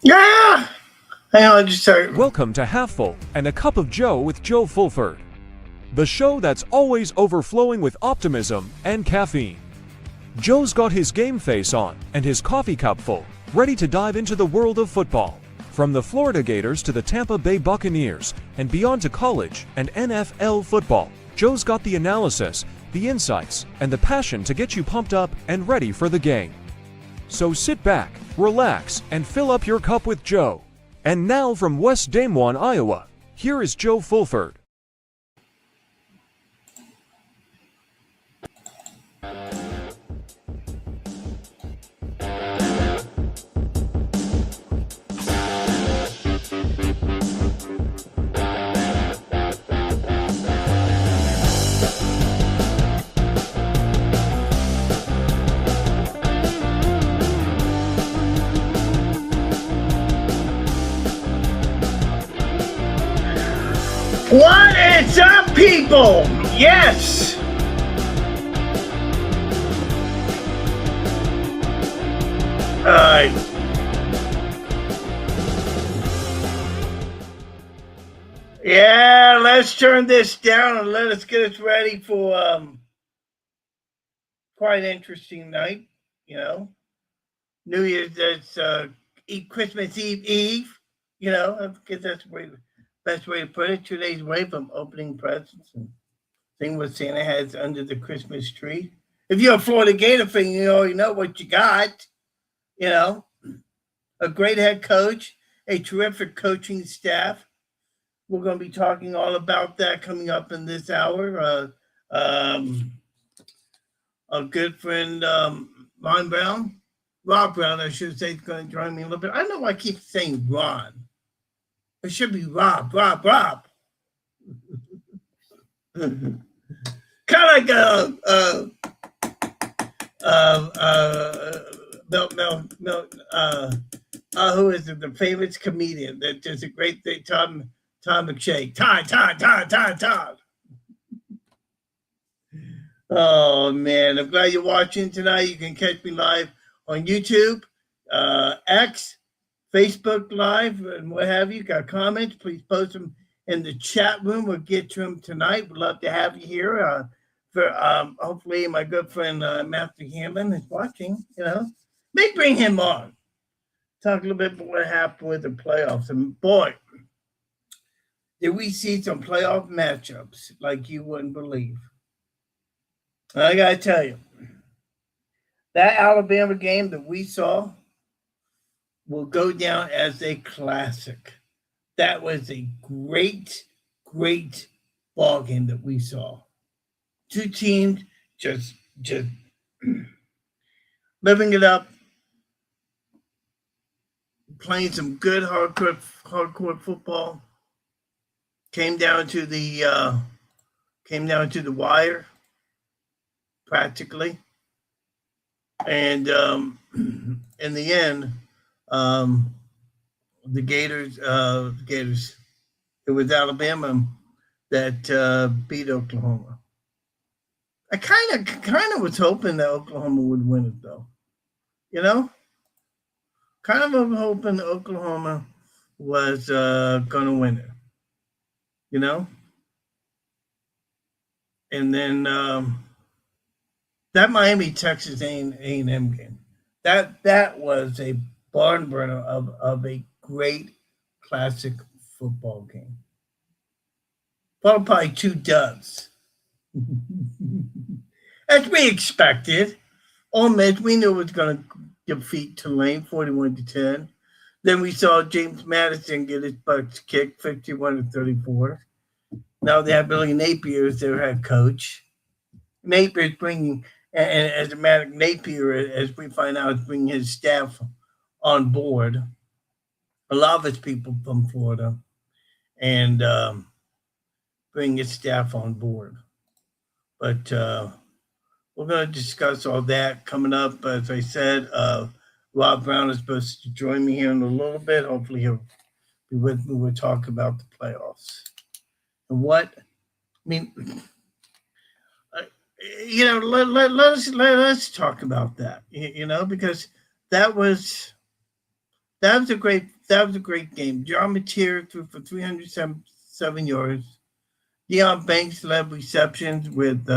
Yeah! Hang on, just sorry. Welcome to Half Full and a Cup of Joe with Joe Fulford, the show that's always overflowing with optimism and caffeine. Joe's got his game face on and his coffee cup full, ready to dive into the world of football. From the Florida Gators to the Tampa Bay Buccaneers and beyond to college and NFL football, Joe's got the analysis, the insights, and the passion to get you pumped up and ready for the game. So sit back, relax, and fill up your cup with Joe. And now from West Des Moines, Iowa, here is Joe Fulford. What is up, people? Yes! Alright. Yeah, let's turn this down and let us get us ready for quite an interesting night, you know. New Year's, that's Christmas Eve, you know, I guess that's the best way to put it. 2 days away from opening presents and seeing what Santa has under the Christmas tree. If you're a Florida Gator fan, you already know what you got. You know, a great head coach, a terrific coaching staff. We're going to be talking all about that coming up in this hour. A good friend, Rob Brown, I should say, is going to join me a little bit. I know I keep saying Ron. It should be Rob. Kind of like who is it? The famous comedian that does a great thing, Tom McShay. Todd. Oh man, I'm glad you're watching tonight. You can catch me live on YouTube, X, Facebook Live, and what have you. Got comments, please post them in the chat room. We'll get to them tonight. We'd love to have you here. Hopefully my good friend Matthew Hamlin is watching, you know. May bring him on. Talk a little bit about what happened with the playoffs. And boy, did we see some playoff matchups like you wouldn't believe. I got to tell you, that Alabama game that we saw will go down as a classic. That was a great ball game that we saw. Two teams just living it up, playing some good hardcore football. Came down to the wire, practically, and in the end. The Gators. It was Alabama that beat Oklahoma. I kind of was hoping that Oklahoma would win it, though. You know, kind of hoping Oklahoma was going to win it. You know, and then that Miami Texas A&M game. That was a barn burner of a great classic football game. Followed by 2 dubs. As we expected. Ole Miss, we knew it was going to defeat Tulane 41-10. Then we saw James Madison get his Bucs kicked 51-34. Now they have Billy Napier as their head coach. Napier's bringing... And as a matter of Napier, as we find out, is bringing his staff on board. A lot of his people from Florida, and bring his staff on board. But we're going to discuss all that coming up. As I said, Rob Brown is supposed to join me here in a little bit. Hopefully he'll be with me. We'll talk about the playoffs. And what, I mean... You know, let's talk about that. You know, because that was a great that was a great game. John Mateer threw for 307 yards. Deion Banks led receptions with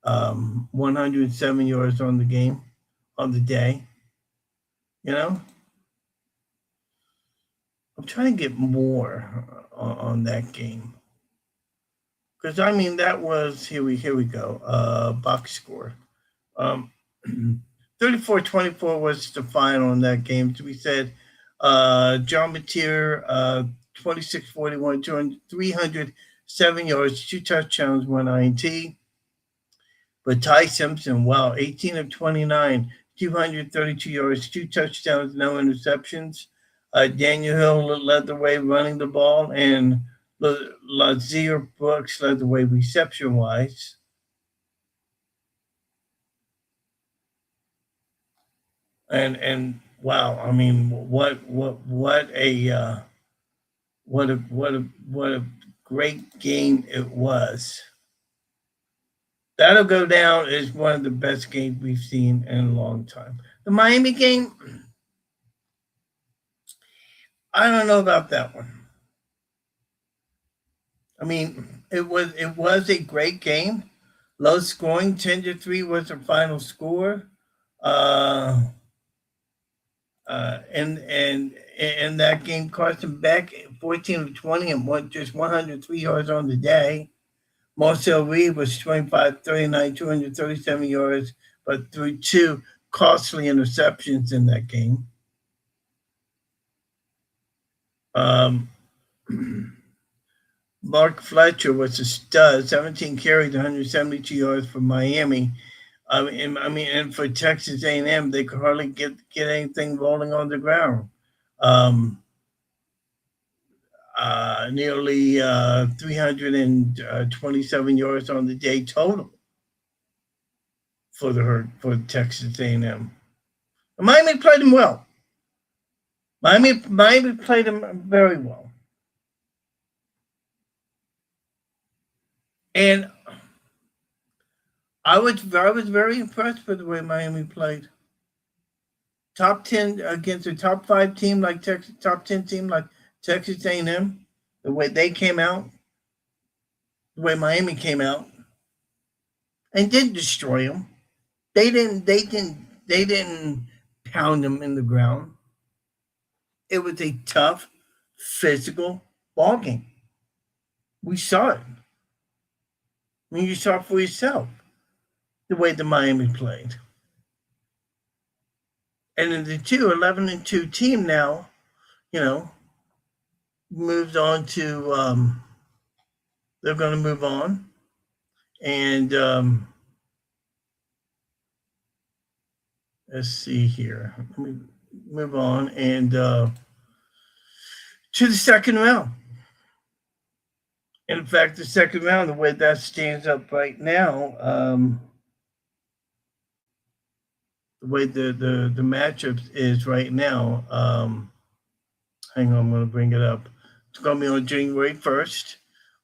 107 yards on the game, on the day. You know, I'm trying to get more on that game because I mean that was here we go. Box score. Um, 34-24 was the final in that game. So we said John Mateer 26-41, 307 yards, 2 touchdowns, 1 INT. But Ty Simpson, wow, 18 of 29, 232 yards, 2 touchdowns, no interceptions. Daniel Hill led the way running the ball, and Lazier Brooks led the way reception wise. And wow, I mean, what a great game it was. That'll go down as one of the best games we've seen in a long time. The Miami game, I don't know about that one. I mean, it was a great game. Low scoring, 10-3 was the final score. And that game, Carson Beck, 14 of 20 and just 103 yards on the day. Marcel Reed was 25, 39, 237 yards, but threw 2 costly interceptions in that game. Mark Fletcher was a stud, 17 carries, 172 yards for Miami. I mean, and for Texas A&M, they could hardly get anything rolling on the ground. Nearly 327 yards on the day total for Texas A&M. Miami played them well. Miami played them very well. And I was very impressed with the way Miami played. Top 10 against a top 5 team like Texas, top 10 team like Texas A&M, the way they came out, the way Miami came out, and didn't destroy them. They didn't pound them in the ground. It was a tough, physical ball game. We saw it. I mean, you saw it for yourself, the way the Miami played. And in the 11-2 team now, moves on to, they're going to move on. And let's see here. Let me move on and to the second round. In fact, the second round, the way that stands up right now, the way the matchups is right now, hang on, I'm going to bring it up. It's going to be on January 1st.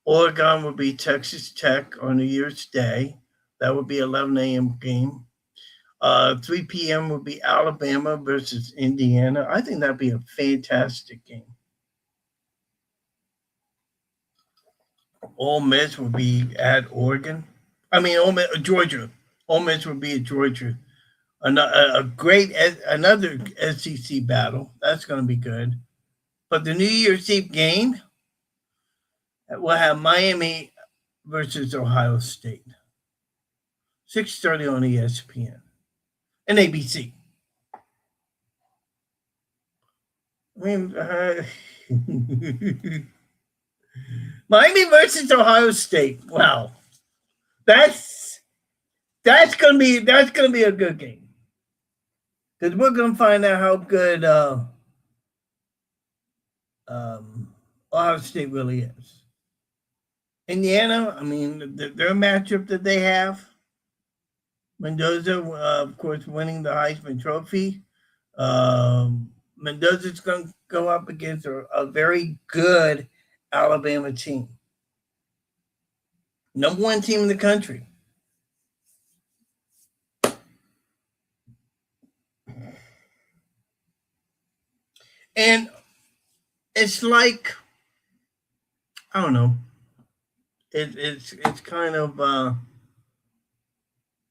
Oregon will be Texas Tech on New Year's Day. That would be 11 a.m. game. 3 p.m. will be Alabama versus Indiana. I think that'd be a fantastic game. Ole Miss will be at Oregon. Georgia. Ole Miss will be at Georgia. Another SEC battle. That's going to be good. But the New Year's Eve game will have Miami versus Ohio State. 6:30 on ESPN and ABC. I mean, Miami versus Ohio State. Wow, that's gonna be a good game because we're gonna find out how good Ohio State really is. Indiana, I mean, their matchup that they have. Mendoza, of course, winning the Heisman Trophy. Mendoza's going to go up against a very good Alabama team. Number 1 team in the country. And it's like, I don't know. It's kind of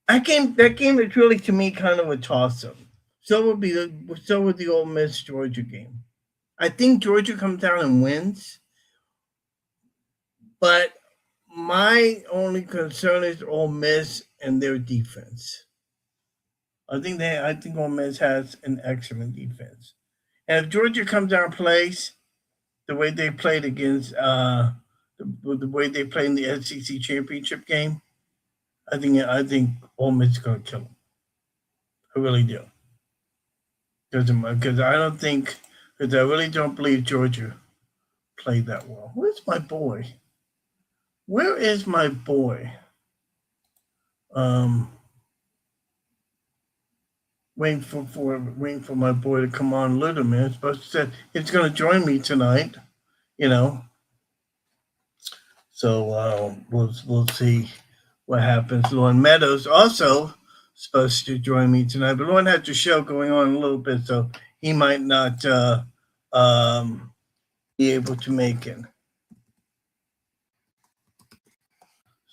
that game is really to me kind of a toss up. So would the Ole Miss Georgia game. I think Georgia comes down and wins, but my only concern is Ole Miss and their defense. I think Ole Miss has an excellent defense, and if Georgia comes down and plays the way they played against the way they played in the SEC championship game, I think Ole Miss is going to kill them. I really do. Because I don't think because I really don't believe Georgia played that well. Where's my boy? Where is my boy? Um, waiting for my boy to come on. Little man, supposed to say he's going to join me tonight. You know, so we'll see what happens. Lauren Meadows also supposed to join me tonight, but Lauren has a show going on a little bit, so he might not um, be able to make it.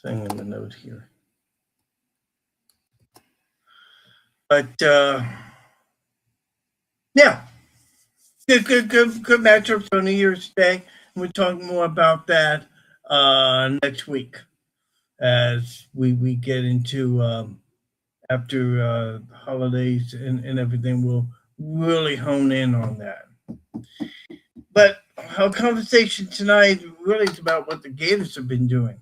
Saying in the note here. But yeah, good matchups on New Year's Day. We'll talk more about that next week as we get into after holidays and everything. We'll really hone in on that. But our conversation tonight really is about what the Gators have been doing.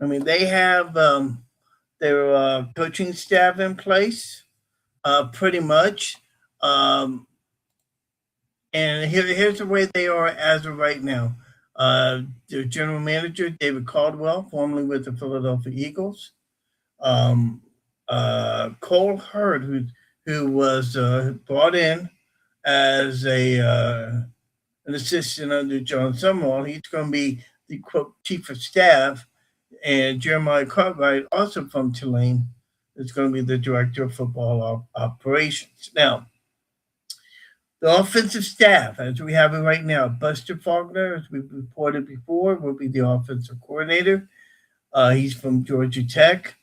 I mean, they have their coaching staff in place, pretty much. Um, and here's the way they are as of right now. Their general manager, David Caldwell, formerly with the Philadelphia Eagles. Um, Cole Hurd, who was brought in as an assistant under John Summerall. He's going to be the quote chief of staff, and Jeremiah Cartwright, also from Tulane, is going to be the director of football operations. Now, the offensive staff, as we have it right now, Buster Faulkner, as we've reported before, will be the offensive coordinator. He's from Georgia Tech.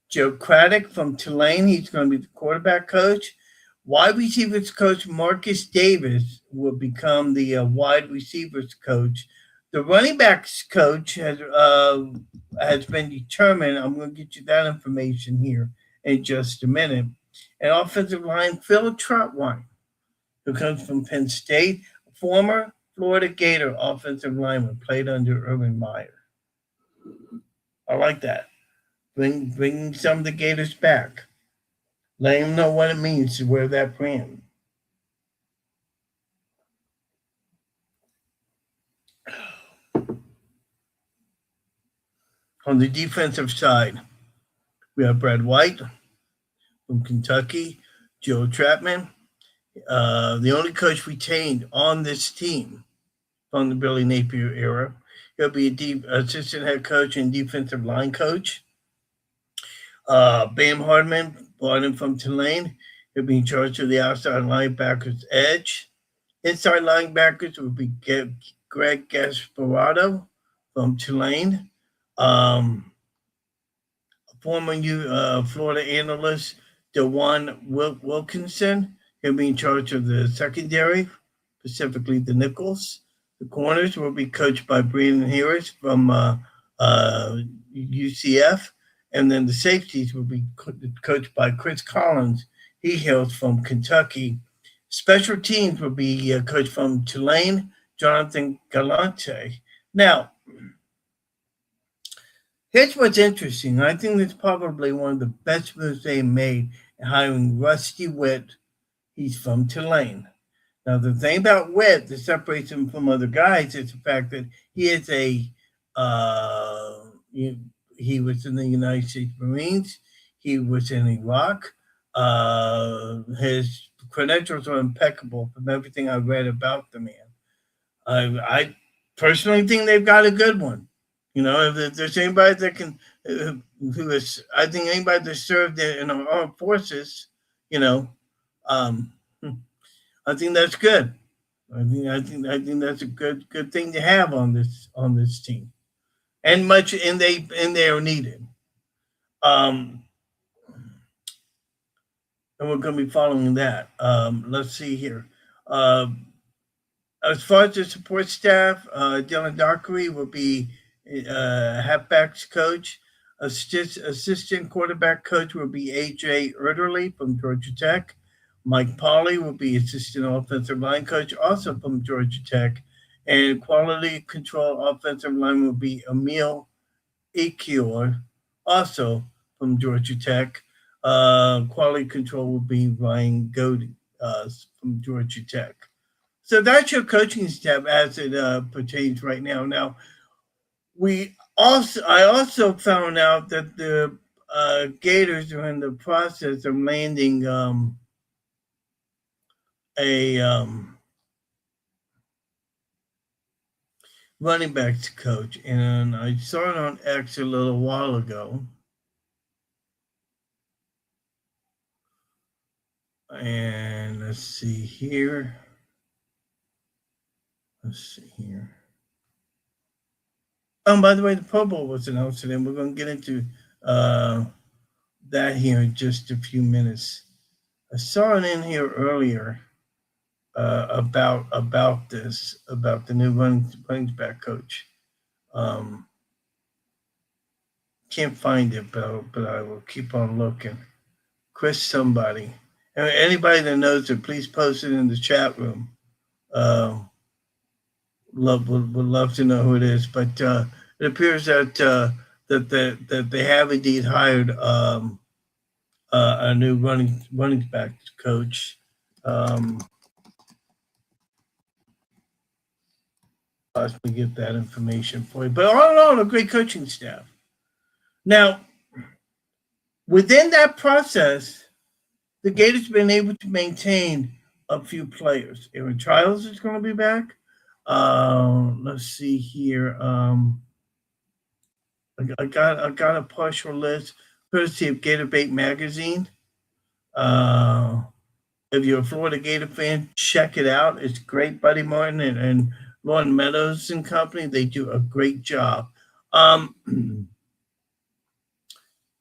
Joe Craddock from Tulane, he's going to be the quarterback coach. Wide receivers coach Marcus Davis will become the wide receivers coach. The running backs coach has been determined. I'm going to get you that information here in just a minute. And offensive line Phil Trotwine, who comes from Penn State, former Florida Gator offensive lineman, played under Urban Meyer. I like that. Bring some of the Gators back. Let them know what it means to wear that brand. On the defensive side, we have Brad White from Kentucky, Joe Trapman, the only coach retained on this team from the Billy Napier era. He'll be assistant head coach and defensive line coach. Bam Hardman, brought in from Tulane. He'll be in charge of the outside linebackers edge. Inside linebackers will be Greg Gasparotto from Tulane. Former Florida analyst DeJuan Wilkinson. He'll be in charge of the secondary, specifically the nickels. The corners will be coached by Brandon Harris from UCF. And then the safeties will be coached by Chris Collins. He hails from Kentucky. Special teams will be coached from Tulane, Jonathan Galante. Now, here's what's interesting. I think it's probably one of the best moves they made in hiring Rusty Witt. He's from Tulane. Now, the thing about Witt that separates him from other guys is the fact that he is he was in the United States Marines. He was in Iraq. His credentials are impeccable from everything I read about the man. I personally think they've got a good one. You know, if there's anybody that can, I think anybody that served in our armed forces, I think that's good. I think that's a good thing to have on this team, and they are needed. Um, and we're going to be following that. Let's see here. Uh, as far as the support staff, Dylan Dockery will be halfbacks coach. Assistant quarterback coach will be AJ Erderly from Georgia Tech. Mike Pauley will be assistant offensive line coach, also from Georgia Tech. And quality control offensive line will be Emil Achior, also from Georgia Tech. Quality control will be Ryan Godey from Georgia Tech. So that's your coaching staff as it pertains right now. Now, I also found out that the Gators are in the process of landing a running backs coach, and I saw it on X a little while ago. And let's see here. Let's see here. Oh, by the way, the Pro Bowl was announced today. We're going to get into that here in just a few minutes. I saw it in here earlier about this, about the new running back coach. Can't find it, but I will keep on looking. Chris somebody. Anybody that knows it, please post it in the chat room. Would love to know who it is, but it appears that they have indeed hired a new running back coach. Possibly get that information for you, but all in all, a great coaching staff. Now, within that process, the Gators have been able to maintain a few players. Aaron Childs is going to be back. Let's see here. I got a partial list courtesy of Gator Bait magazine. If you're a Florida Gator fan, check it out. It's great. Buddy Martin and Lauren Meadows and company, they do a great job.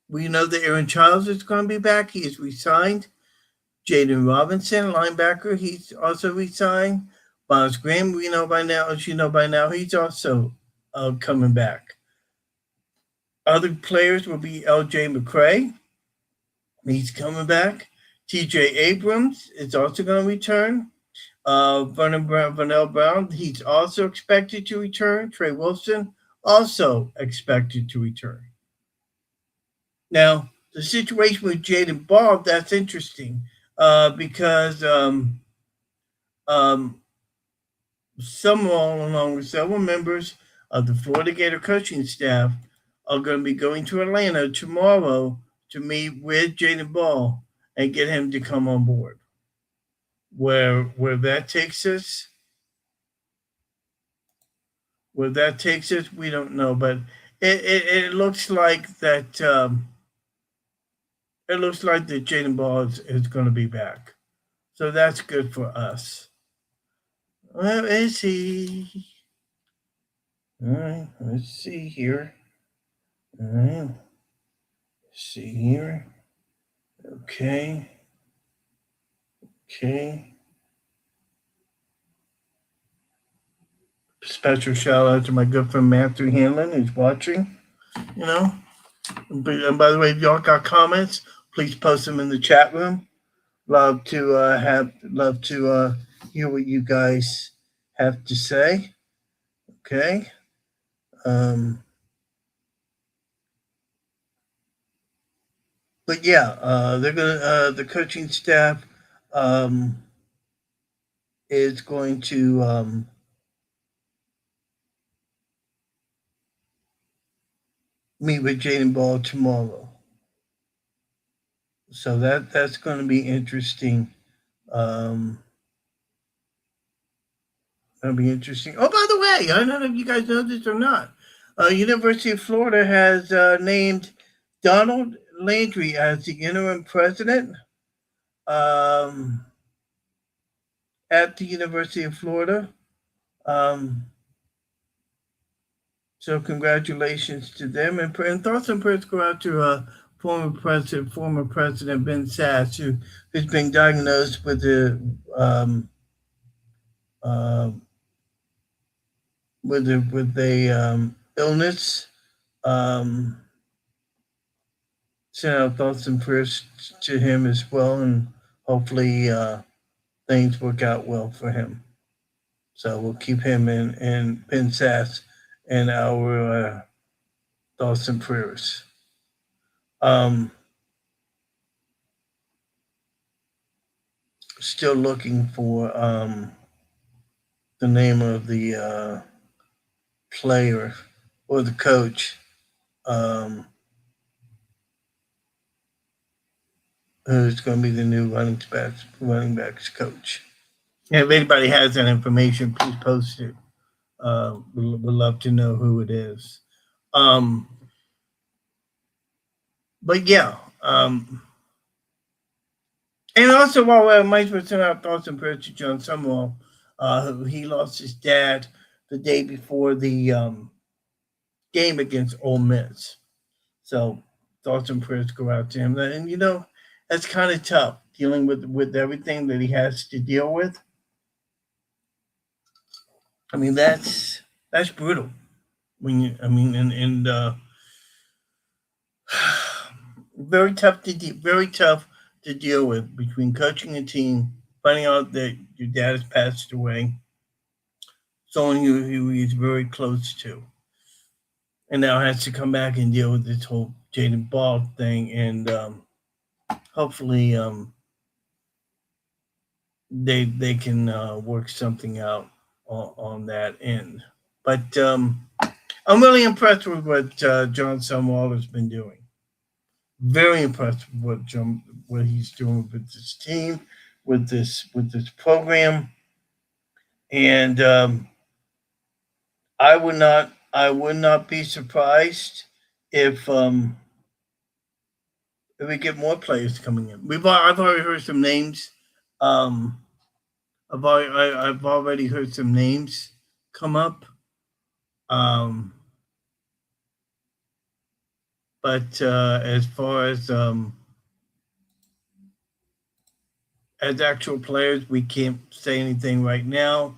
We know that Aaron Childs is going to be back. He is resigned. Jaden Robinson, linebacker, he's also resigned. Bonds Graham, we know by now, as you know by now, he's also coming back. Other players will be L.J. McCray. He's coming back. T.J. Abrams is also going to return. Vernell Brown, he's also expected to return. Trey Wilson, also expected to return. Now, the situation with Jaden Ball, that's interesting because several members of the Florida Gator coaching staff are going to be going to Atlanta tomorrow to meet with Jaden Ball and get him to come on board. Where that takes us, we don't know, but it looks like that. It looks like that Jaden Ball is going to be back, so that's good for us. Where is he? All right, let's see here. All right, let's see here. Okay. Special shout out to my good friend Matthew Hanlon who's watching. And by the way, if y'all got comments, please post them in the chat room. Love to hear what you guys have to say. Okay. But yeah, they're gonna the coaching staff is going to meet with Jaden Ball tomorrow. So that's going to be interesting. That'll be interesting. Oh, by the way, I don't know if you guys know this or not. University of Florida has named Donald Landry as the interim president. And at the University of Florida. Um, so congratulations to them, and thoughts and prayers go out to former President Ben Sass, who's been diagnosed with um, uh, a illness. Um, Send out thoughts and prayers to him as well, and hopefully things work out well for him. So we'll keep him in Ben Sass in our thoughts and prayers. Um, Still looking for the name of the player or the coach um, who's going to be the new running backs coach. And if anybody has that information, please post it. We'd love to know who it is. But yeah. And also, while we might as well send out thoughts and prayers to John Summerall, he lost his dad the day before the game against Ole Miss. So thoughts and prayers go out to him. And that's kind of tough dealing with everything that he has to deal with. I mean, that's brutal. Very tough to deal with between coaching a team, finding out that your dad has passed away, someone who he's very close to, and now has to come back and deal with this whole Jaden Ball thing, and hopefully they can work something out on that end. But I'm really impressed with what John Summerall has been doing. Very impressed with what he's doing with this team, with this program, and I would not be surprised if we get more players coming in. I've already heard some names. I've already heard some names come up. But as far as actual players, we can't say anything right now.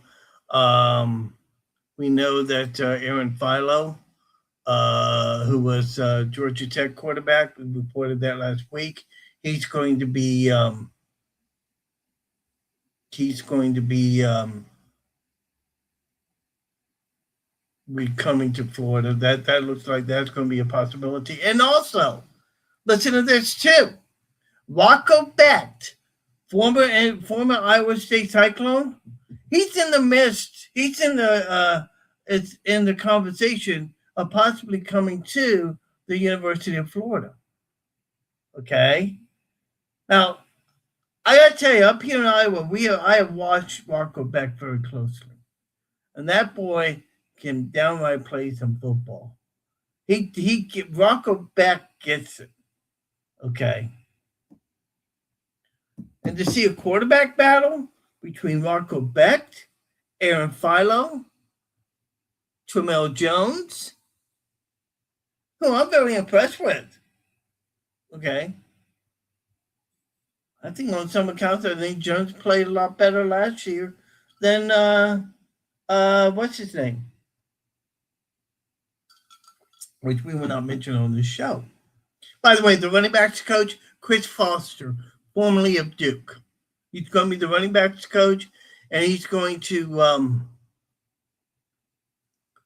We know that Aaron Philo, who was Georgia Tech quarterback, we reported that last week. He's going to be coming to Florida. That looks like that's going to be a possibility. And also, listen to this too. Rocco Becht, former Iowa State Cyclone, he's in the midst. He's in the conversation of possibly coming to the University of Florida. Okay. Now, I gotta tell you, up here in Iowa, I have watched Rocco Becht very closely, and that boy can downright play some football. Rocco Becht gets it. Okay. And to see a quarterback battle between Rocco Becht, Aaron Philo, Tramel Jones, who I'm very impressed with. Okay. I think on some accounts, I think Jones played a lot better last year than what's his name? Which we will not mention on this show. By the way, the running backs coach, Chris Foster, formerly of Duke. He's going to be the running backs coach, and he's going to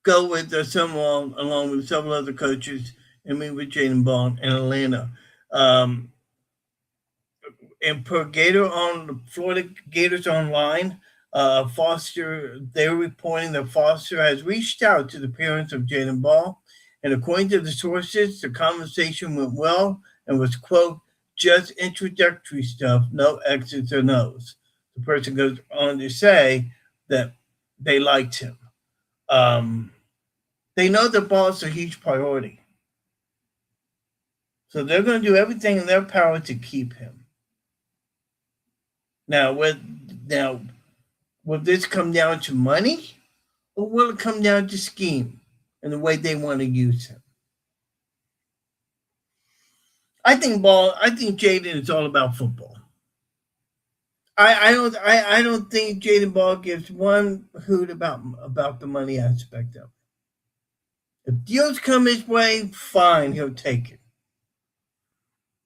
go with along with several other coaches, and meet with Jaden Bond in Atlanta. And per Florida Gators Online, they're reporting that Foster has reached out to the parents of Jaden Ball, and according to the sources, the conversation went well and was, quote, just introductory stuff, no X's or no's. The person goes on to say that they liked him. They know that Ball is a huge priority. So they're going to do everything in their power to keep him. Now, Will this come down to money, or will it come down to scheme and the way they want to use him? I think Jaden is all about football. I don't think Jaden Ball gives one hoot about the money aspect of it. If deals come his way, fine, he'll take it.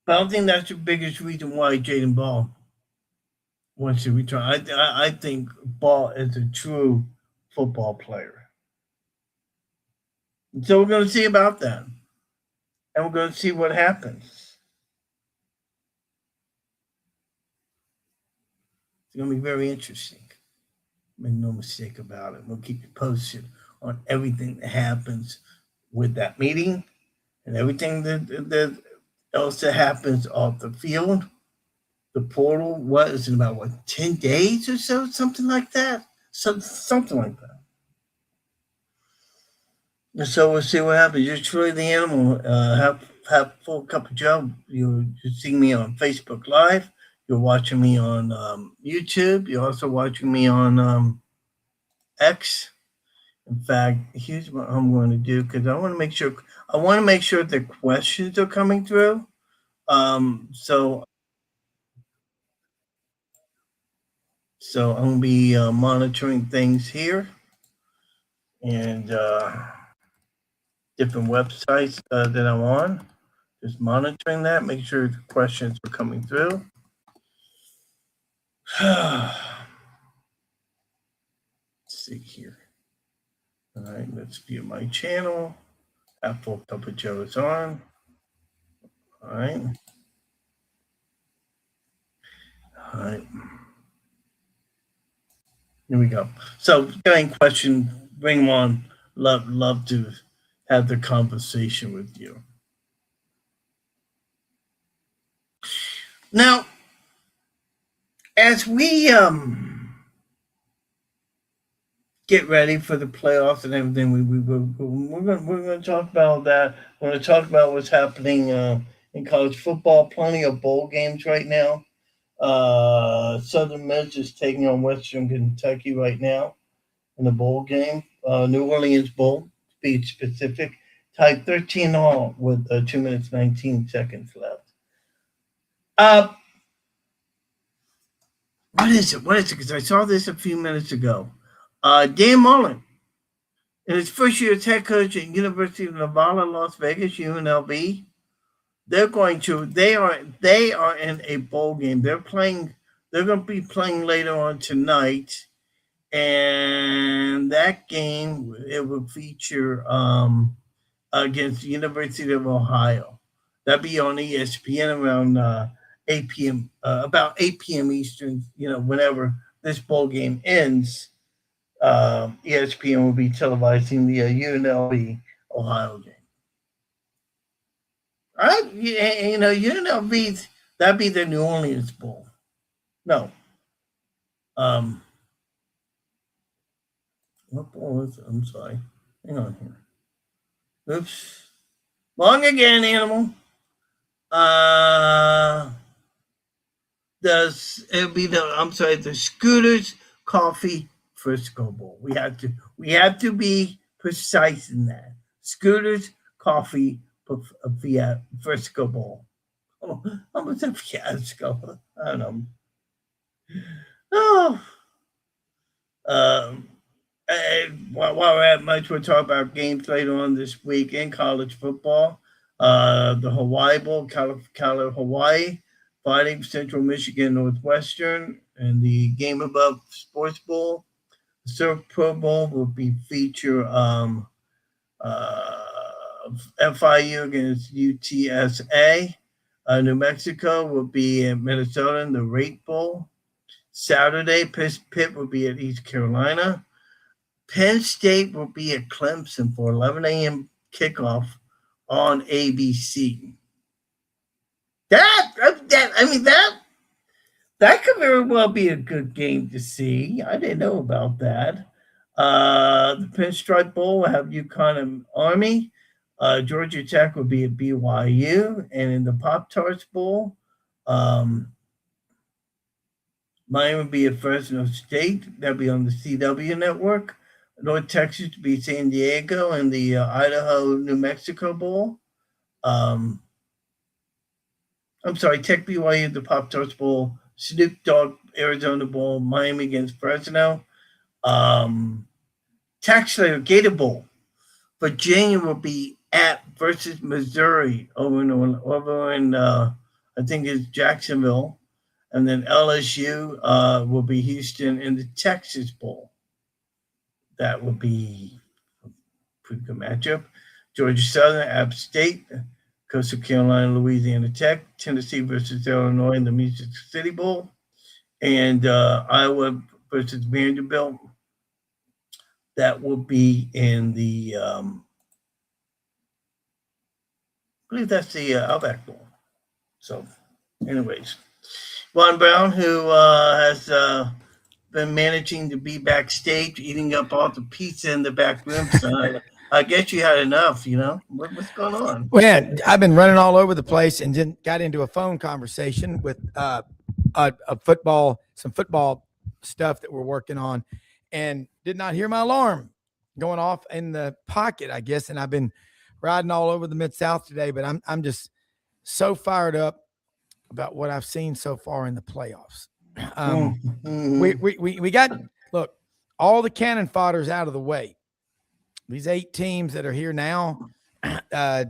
But I don't think that's the biggest reason why Jaden Ball wants to return. I think Ball is a true football player. And so we're going to see about that. And we're going to see what happens. It's going to be very interesting. Make no mistake about it. We'll keep you posted on everything that happens with that meeting and everything that else that happens off the field. The portal, what is it about 10 days or so? Something like that. Something like that. And so we'll see what happens. You're truly the animal. Have full cup of Joe. You're seeing me on Facebook Live. You're watching me on YouTube. You're also watching me on X. In fact, here's what I'm going to do because I want to make sure the questions are coming through. So I'm going to be monitoring things here and different websites that I'm on. Just monitoring that, make sure the questions are coming through. Let's see here. All right, let's view my channel. Apple Cup of Joe is on. All right. All right. Here we go. So, any question, bring them on. Love to have the conversation with you. Now, as we get ready for the playoffs and everything, we're going to talk about that. We're going to talk about what's happening in college football. Plenty of bowl games right now. Southern Miss is taking on Western Kentucky right now in the bowl game. New Orleans Bowl, to be specific, tied 13-all with 2 minutes 19 seconds left. What is it? Because I saw this a few minutes ago. Dan Mullen, in his first year as head coach at University of Nevada, Las Vegas, UNLV, they are in a bowl game. They're going to be playing later on tonight, and that game it will feature against the University of Ohio. That'll be on ESPN around 8 p.m. About 8 p.m. Eastern. Whenever this bowl game ends, ESPN will be televising the UNLV Ohio game. All right, UNLV, that'd be the New Orleans Bowl. No. What bowl is it? I'm sorry. Hang on here. Oops. Wrong again, animal. The Scooters Coffee Frisco Bowl. We have to be precise in that. Scooters Coffee Frisco Bowl. Almost a fiasco. I don't know. While we're at much, we'll talk about games later on this week in college football. The Hawaii Bowl, Hawaii, fighting Central Michigan Northwestern, and the Game Above Sports Bowl. The Surf Pro Bowl will feature FIU against UTSA. New Mexico will be in Minnesota in the Rate Bowl. Saturday, Pitt will be at East Carolina. Penn State will be at Clemson for 11 a.m. kickoff on ABC. That could very well be a good game to see. I didn't know about that. The Pinstripe Bowl will have UConn and Army. Georgia Tech will be at BYU. And in the Pop-Tarts Bowl, Miami will be at Fresno State. That'll be on the CW network. North Texas to be San Diego and the Idaho New Mexico Bowl. Um, I'm sorry, Tech BYU the Pop Tarts Bowl. Snoop Dogg Arizona Bowl. Miami against Fresno. Tax Slater Gator Bowl. Virginia will be at versus Missouri over in I think it's Jacksonville, and then LSU will be Houston in the Texas Bowl. That will be a pretty good matchup. Georgia Southern, App State, Coastal Carolina, Louisiana Tech, Tennessee versus Illinois in the Music City Bowl, and Iowa versus Vanderbilt. That will be in the I believe that's the Outback Bowl. So, anyways, Von Brown, who has been managing to be backstage, eating up all the pizza in the back room. So I guess you had enough. What's going on? Well, yeah, I've been running all over the place and then got into a phone conversation with a football, some football stuff that we're working on, and did not hear my alarm going off in the pocket, I guess. And I've been riding all over the Mid-South today, but I'm just so fired up about what I've seen so far in the playoffs. We got, look, all the cannon fodder's out of the way. These 8 teams that are here now, I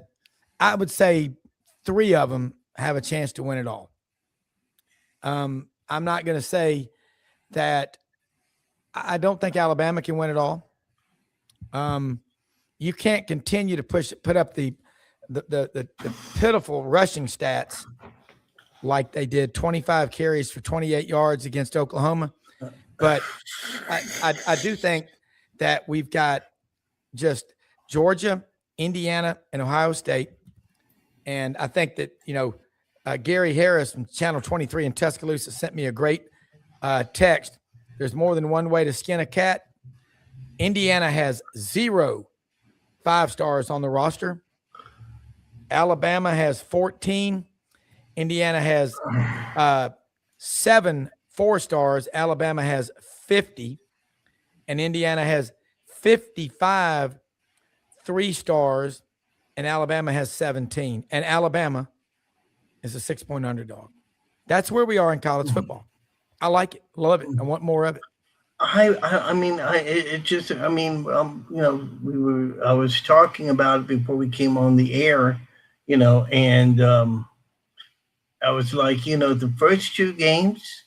would say 3 of them have a chance to win it all. I'm not going to say that I don't think Alabama can win it all. You can't continue to put up the pitiful rushing stats like they did, 25 carries for 28 yards against Oklahoma. But I do think that we've got just Georgia, Indiana, and Ohio State. And I think that, Gary Harris from Channel 23 in Tuscaloosa sent me a great text. There's more than one way to skin a cat. Indiana has 0 5-stars on the roster. Alabama has 14. Indiana has 7 4-stars. Alabama has 50. And Indiana has 55 3-stars. And Alabama has 17. And Alabama is a 6-point underdog. That's where we are in college football. I like it. Love it. I want more of it. I was talking about it before we came on the air, and I was like, the first 2 games,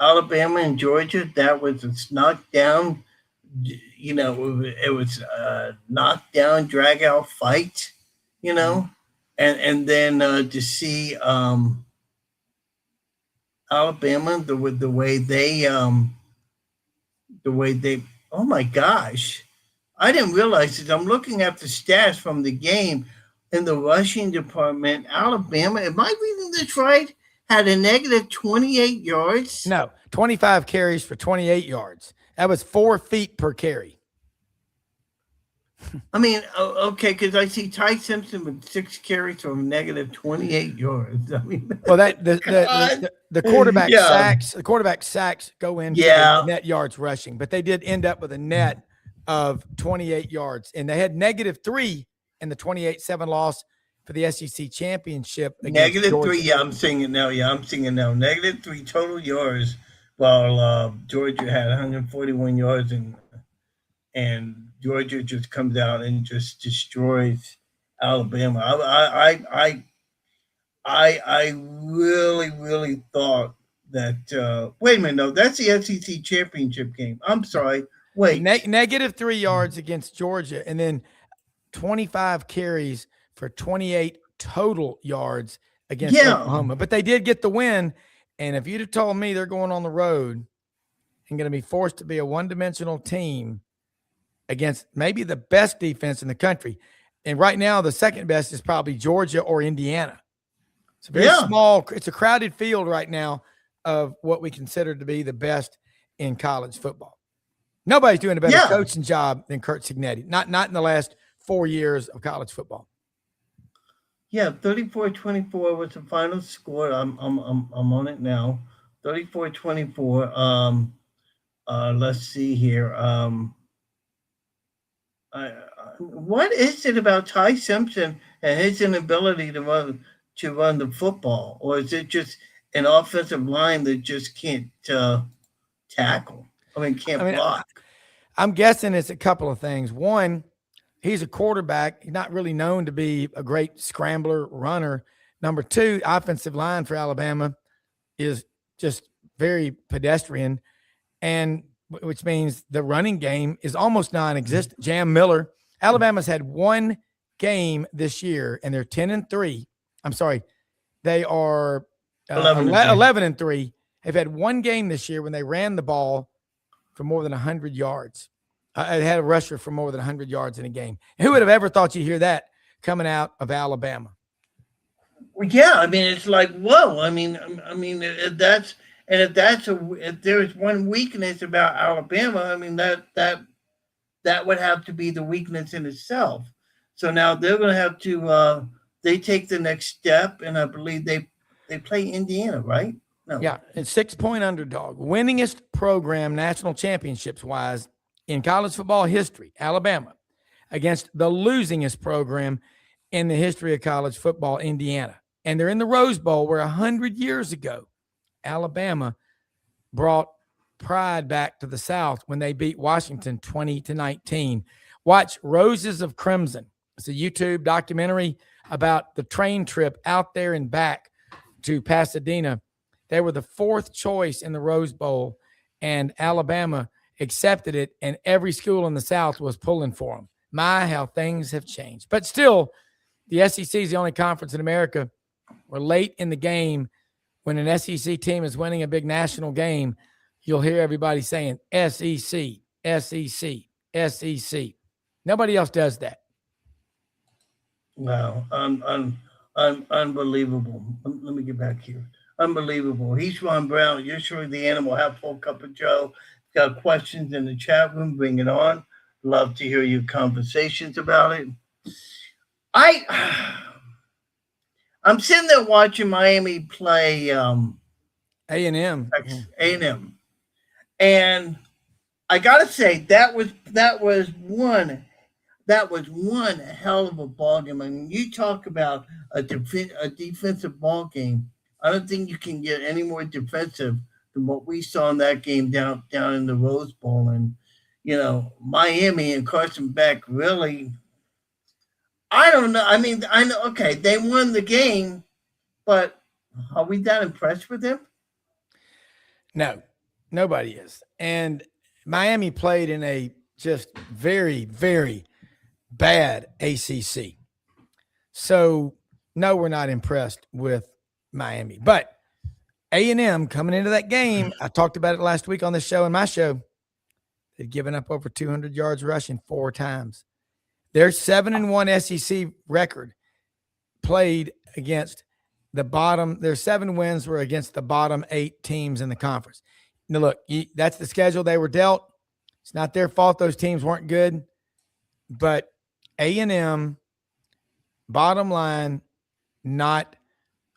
Alabama and Georgia, that was a knockdown, it was a knockdown, drag out fight, and then to see Alabama, the way they oh my gosh, I didn't realize it. I'm looking at the stats from the game in the rushing department. Alabama, am I reading this right? Had a negative 28 yards? No, 25 carries for 28 yards. That was 4 feet per carry. I mean, okay, because I see Ty Simpson with 6 carries from negative 28 yards. I mean, well, that the quarterback sacks, go into the net yards rushing, but they did end up with a net of 28 yards, and they had -3 in the 28-7 loss for the SEC championship. -3, yeah, I'm seeing it now. -3 total yards, while Georgia had 141 yards, and Georgia just comes out and just destroys Alabama. I really, really thought that. Wait a minute, no, that's the SEC championship game. I'm sorry. Wait, -3 yards against Georgia, and then 25 carries for 28 total yards against Oklahoma. But they did get the win. And if you'd have told me they're going on the road and going to be forced to be a one-dimensional team against maybe the best defense in the country, and right now the second best is probably Georgia or Indiana. It's a very small, it's a crowded field right now of what we consider to be the best in college football. Nobody's doing a better coaching job than Curt Cignetti. Not in the last 4 years of college football. Yeah, 34-24 was the final score. I'm on it now. 34-24. Let's see here. What is it about Ty Simpson and his inability to run the football, or is it just an offensive line that just can't tackle? I mean, I can't mean, block. I'm guessing it's a couple of things. One, he's a quarterback. He's not really known to be a great scrambler runner. Number two, offensive line for Alabama is just very pedestrian, and which means the running game is almost non-existent. Jam Miller, Alabama's had one game this year, and they're 10-3. I'm sorry, they are 11-3. They've had one game this year when they ran the ball for more than 100 yards. I had a rusher for more than 100 yards in a game. Who would have ever thought you'd hear that coming out of Alabama? Well, yeah, I mean, it's like whoa. I mean, if if there's one weakness about Alabama, I mean that would have to be the weakness in itself. So now they're going to have to they take the next step, and I believe they play Indiana, right? No. Yeah, it's 6-point underdog, winningest program national championships wise in college football history, Alabama, against the losingest program in the history of college football, Indiana. And they're in the Rose Bowl where 100 years ago, Alabama brought pride back to the South when they beat Washington 20-19. Watch Roses of Crimson. It's a YouTube documentary about the train trip out there and back to Pasadena. They were the fourth choice in the Rose Bowl, and Alabama accepted it, and every school in the South was pulling for them. My, how things have changed. But still, the SEC is the only conference in America where late in the game, when an SEC team is winning a big national game, you'll hear everybody saying SEC, SEC, SEC. Nobody else does that. Wow, unbelievable. Let me get back here. Unbelievable. He's Ron Brown. You're surely the animal. Have full cup of Joe. Got questions in the chat room? Bring it on. Love to hear your conversations about it. I'm sitting there watching Miami play A&M. A&M, and I gotta say that was one hell of a ball game. I mean, you talk about a defensive ball game. I don't think you can get any more defensive than what we saw in that game down in the Rose Bowl. And Miami and Carson Beck really. I don't know. I mean, I know. Okay, they won the game, but are we that impressed with them? No, nobody is. And Miami played in a just very, very bad ACC. So, no, we're not impressed with Miami. But A&M coming into that game, I talked about it last week on the show, in my show, they'd given up over 200 yards rushing 4 times. Their 7-1 SEC record played against the bottom. Their 7 wins were against the bottom 8 teams in the conference. Now, look, that's the schedule they were dealt. It's not their fault those teams weren't good. But A&M, bottom line, not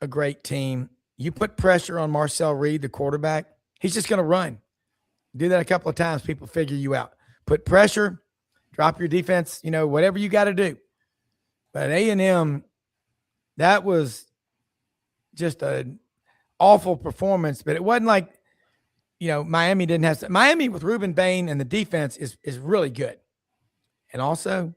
a great team. You put pressure on Marcel Reed, the quarterback, he's just going to run. Do that a couple of times, people figure you out. Put pressure. Drop your defense, whatever you got to do. But A&M, that was just an awful performance. But it wasn't like, Miami didn't have – Miami with Reuben Bain and the defense is really good. And also,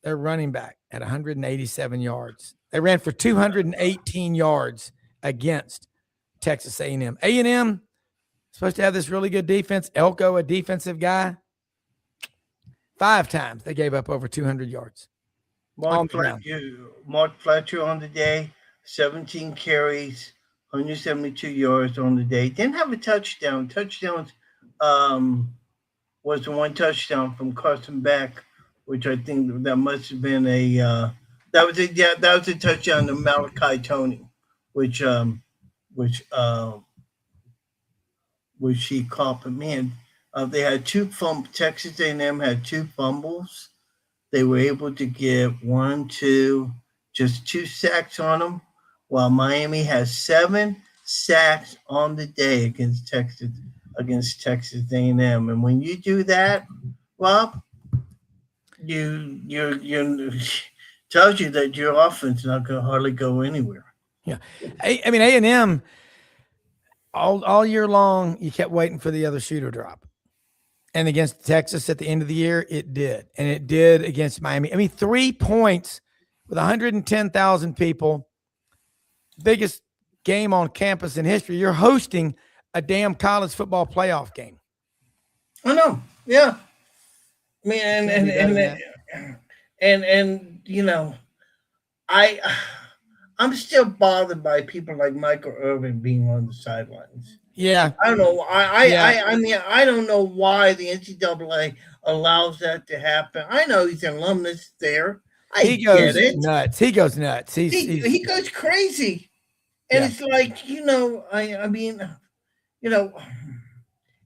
their running back at 187 yards. They ran for 218 yards against Texas A&M. A&M supposed to have this really good defense. Elko, a defensive guy. 5 times they gave up over 200 yards. Mark Fletcher on the day, 17 carries, 172 yards on the day. Didn't have a touchdown. Touchdowns was the one touchdown from Carson Beck, which I think that must have been that was a touchdown to Malachi Tony, which he caught. But man, they had 2 fumbles. Texas A&M had 2 fumbles. They were able to get 1, 2, just 2 sacks on them, while Miami has 7 sacks on the day against Texas A&M. And when you do that, well, you tells you that your offense is not going to hardly go anywhere. Yeah, I mean A&M all year long, you kept waiting for the other shoe to drop. And against Texas at the end of the year, it did. And it did against Miami. I mean, 3 points with 110,000 people, biggest game on campus in history. You're hosting a damn college football playoff game. I know. Yeah. I mean, and you know, I'm still bothered by people like Michael Irvin being on the sidelines. Yeah. I don't know. I mean, I don't know why the NCAA allows that to happen. I know he's an alumnus there. He goes nuts. He goes nuts. He goes crazy. And it's like, I mean,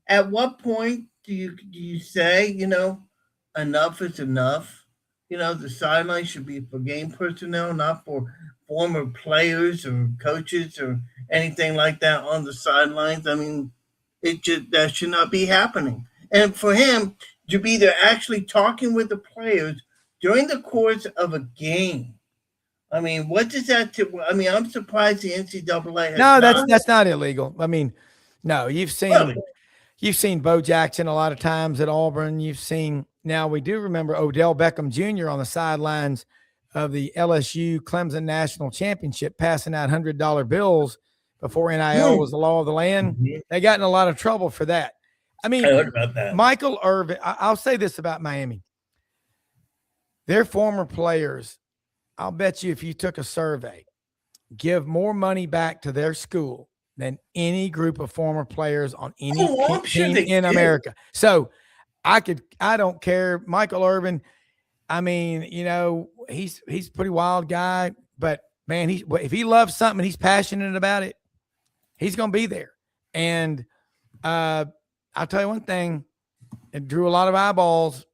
at what point do you say, enough is enough? The sideline should be for game personnel, not for former players or coaches or anything like that on the sidelines. I mean, that should not be happening. And for him to be there actually talking with the players during the course of a game. I mean, what does that do? I mean, I'm surprised the NCAA has that's not illegal. I mean, no, you've seen Bo Jackson a lot of times at Auburn. Now we do remember Odell Beckham Jr. on the sidelines of the LSU Clemson National Championship passing out $100 bills before NIL was the law of the land. Mm-hmm. They got in a lot of trouble for that. I mean, I heard about that. Michael Irvin, I'll say this about Miami. Their former players, I'll bet you if you took a survey, give more money back to their school than any group of former players on any team in America. So I don't care. Michael Irvin, I mean, he's a pretty wild guy, but man, if he loves something and he's passionate about it, he's going to be there. And I'll tell you one thing, it drew a lot of eyeballs.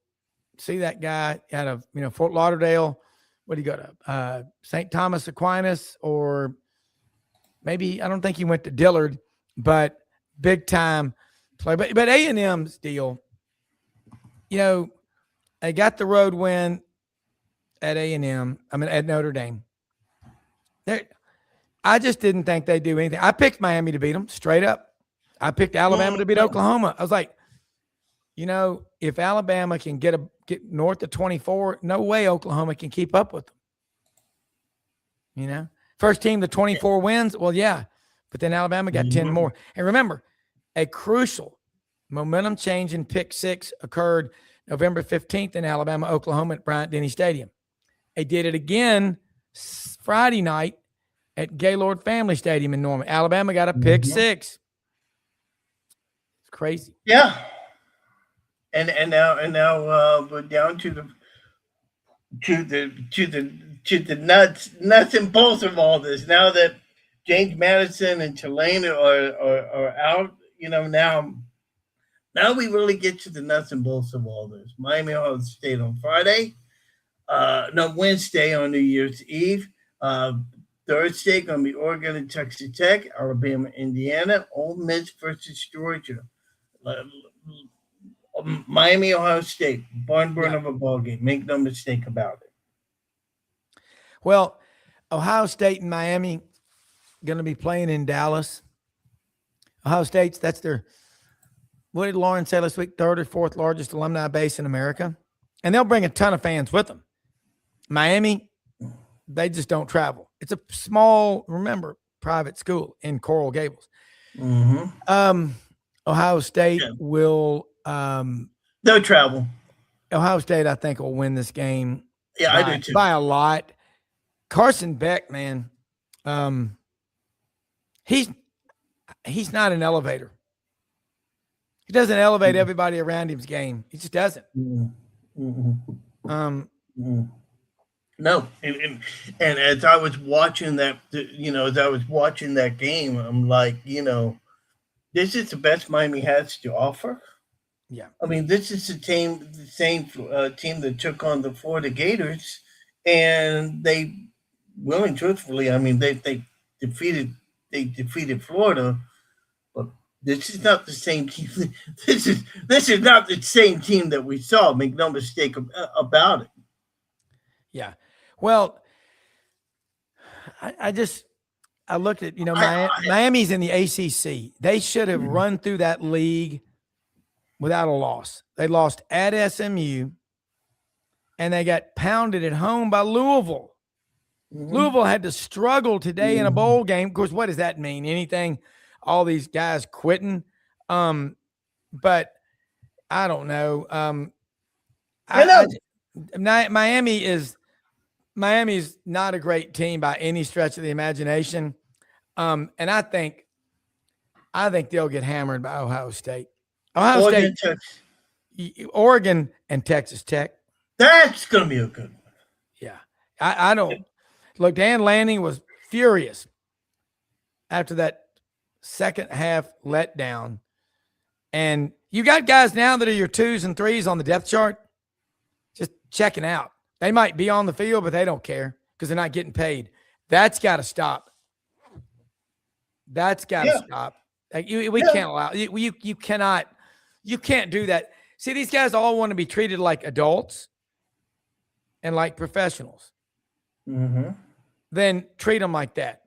See that guy out of, Fort Lauderdale. What do you go to? St. Thomas Aquinas, or maybe, I don't think he went to Dillard, but big time play. But A&M's deal, they got the road win at A&M. I mean, at Notre Dame. I just didn't think they'd do anything. I picked Miami to beat them straight up. I picked Alabama to beat Oklahoma. I was like, if Alabama can get north of 24, no way Oklahoma can keep up with them. First team to 24 wins. Well, yeah, but then Alabama got 10 more. And remember, a crucial momentum change in pick 6 occurred November 15th in Alabama, Oklahoma at Bryant-Denny Stadium. They did it again Friday night at Gaylord Family Stadium in Norman. Alabama got a pick 6. It's crazy. Yeah. And now we're down to the nuts and bolts of all this. Now that James Madison and Tulane are out, now we really get to the nuts and bolts of all this. Miami, Ohio State on Friday. Wednesday on New Year's Eve. Thursday going to be Oregon and Texas Tech, Alabama, Indiana, Ole Miss versus Georgia. Miami, Ohio State, barn burn of a ball game. Make no mistake about it. Well, Ohio State and Miami going to be playing in Dallas. Ohio State's, that's their, what did Lauren say last week, 3rd or 4th largest alumni base in America? And they'll bring a ton of fans with them. Miami, they just don't travel. It's a small, remember, private school in Coral Gables. Mm-hmm. Ohio State will they'll travel. Ohio State, I think, will win this game. Yeah, I do too. By a lot. Carson Beck, man, he's not an elevator. He doesn't elevate everybody around him's game. He just doesn't. No, and as I was watching that, game, I'm like, this is the best Miami has to offer. Yeah, I mean, this is the same team that took on the Florida Gators, and they, truthfully, I mean, they defeated they defeated Florida, but this is not the same team. This is not the same team that we saw. Make no mistake about it. Yeah. Well, I looked at, Miami's in the ACC. They should have run through that league without a loss. They lost at SMU, and they got pounded at home by Louisville. Louisville had to struggle today in a bowl game. Of course, what does that mean? Anything? All these guys quitting. But I don't know. Miami's not a great team by any stretch of the imagination. And I think they'll get hammered by Ohio State. Oregon and Texas Tech. That's going to be a good one. Yeah. I don't look. Dan Lanning was furious after that second half letdown. And you got guys now that are your 2s and 3s on the depth chart, just checking out. They might be on the field, but they don't care because they're not getting paid. That's got to stop. That's got to stop. Like we can't allow you can't do that. See, these guys all want to be treated like adults and like professionals. Then treat them like that.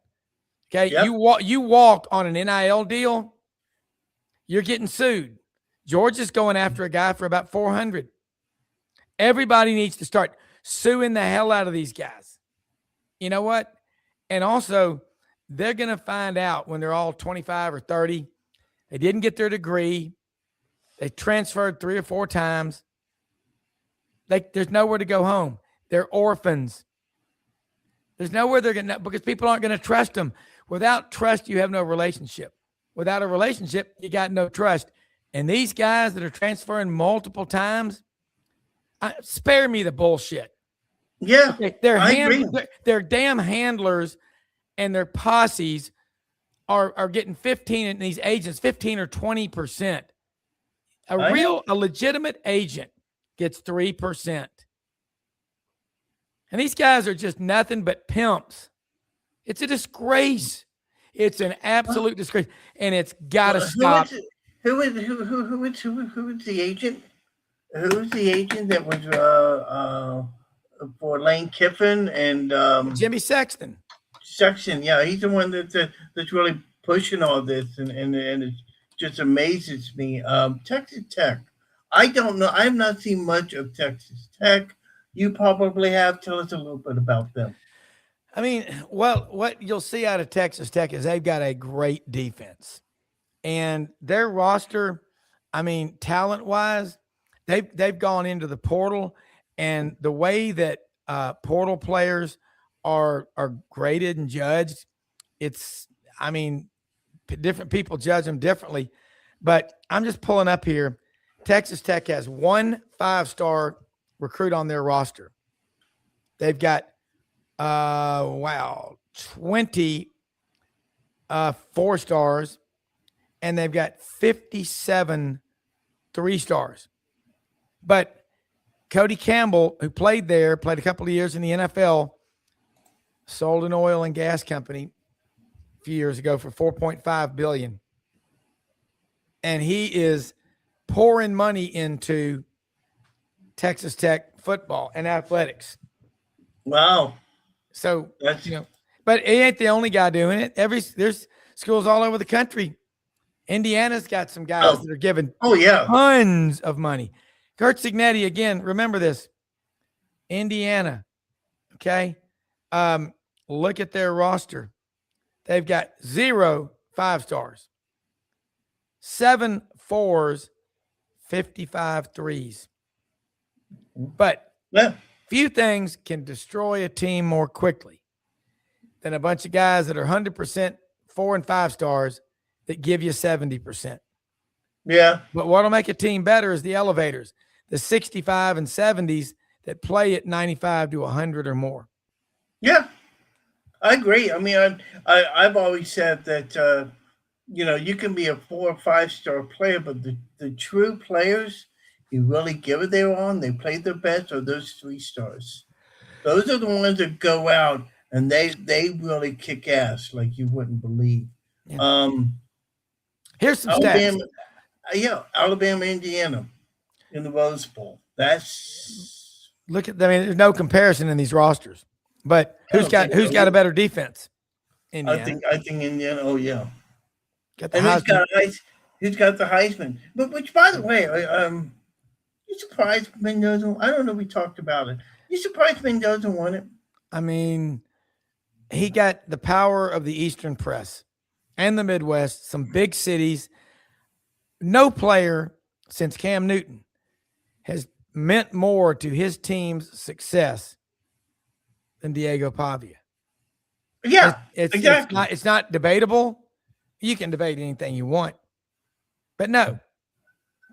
Okay, you walk on an NIL deal, you're getting sued. Georgia's going after a guy for about $400. Everybody needs to start suing the hell out of these guys. You know what? And also, they're going to find out when they're all 25 or 30. They didn't get their degree. They transferred 3 or 4 times. There's nowhere to go home. They're orphans. There's nowhere they're going to, because people aren't going to trust them. Without trust, you have no relationship. Without a relationship, you got no trust. And these guys that are transferring multiple times, spare me the bullshit. Yeah, their damn handlers and their posses are getting 15, and these agents 15 or 20%. A legitimate agent gets 3%. And these guys are just nothing but pimps. It's a disgrace. It's an absolute disgrace, and it's got to stop. Who was the agent? Who was the agent that was for Lane Kiffin and Jimmy Sexton? Sexton, yeah, he's the one that's really pushing all this, and it just amazes me. Texas Tech, I don't know. I've not seen much of Texas Tech. You probably have. Tell us a little bit about them. I mean, well, what you'll see out of Texas Tech is they've got a great defense, and their roster, I mean, talent-wise, they've gone into the portal, and the way that portal players are graded and judged, different people judge them differently. But I'm just pulling up here. Texas Tech has 1 5-star recruit on their roster. They've got 20 4-stars, and they've got 57 3-stars. But Cody Campbell, who played a couple of years in the NFL, sold an oil and gas company a few years ago for $4.5 billion. And he is pouring money into Texas Tech football and athletics. Wow. So, but he ain't the only guy doing it. There's schools all over the country. Indiana's got some guys that are giving tons of money. Kurt Cignetti, again, remember this. Indiana, okay? Look at their roster. They've got 0 5-stars, 7 4s, 55 3s. But few things can destroy a team more quickly than a bunch of guys that are 100% 4 and 5 stars that give you 70%. Yeah. But what'll make a team better is the elevators, the 65 and 70s that play at 95 to 100 or more. Yeah, I agree. I mean, I've always said that, you can be a 4 or 5-star player, but the true players, you really give it their on, they play their best, are those 3 stars. Those are the ones that go out and they really kick ass like you wouldn't believe. Yeah. Um, Here's some Alabama, stats. Alabama, Indiana in the Rose Bowl. That's Look at, I mean, there's no comparison in these rosters. But I who's don't think got so. a better defense? I Indiana. think Indiana. Oh yeah, Got the and Heisman. who's got the Heisman? But which, by the way, you surprised Mendoza? I don't know. We talked about it. You surprised Mendoza won it? I mean, he got the power of the Eastern press and the Midwest, some big cities. No player since Cam Newton has meant more to his team's success than Diego Pavia. Yeah, It's exactly. it's not debatable. You can debate anything you want. But no,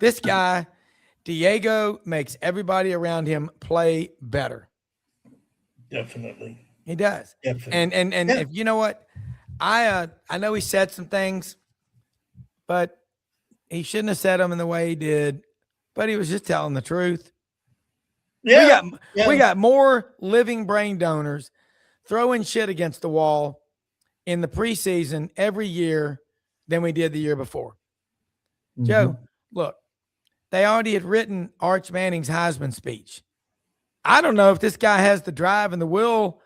this guy, Diego, makes everybody around him play better. Definitely. He does. Definitely. And Yeah. if you know what, I know he said some things, but he shouldn't have said them in the way he did. But he was just telling the truth. Yeah. We got more living brain donors throwing shit against the wall in the preseason every year than we did the year before. Mhm. Joe, look, they already had written Arch Manning's Heisman speech. I don't know if this guy has the drive and the will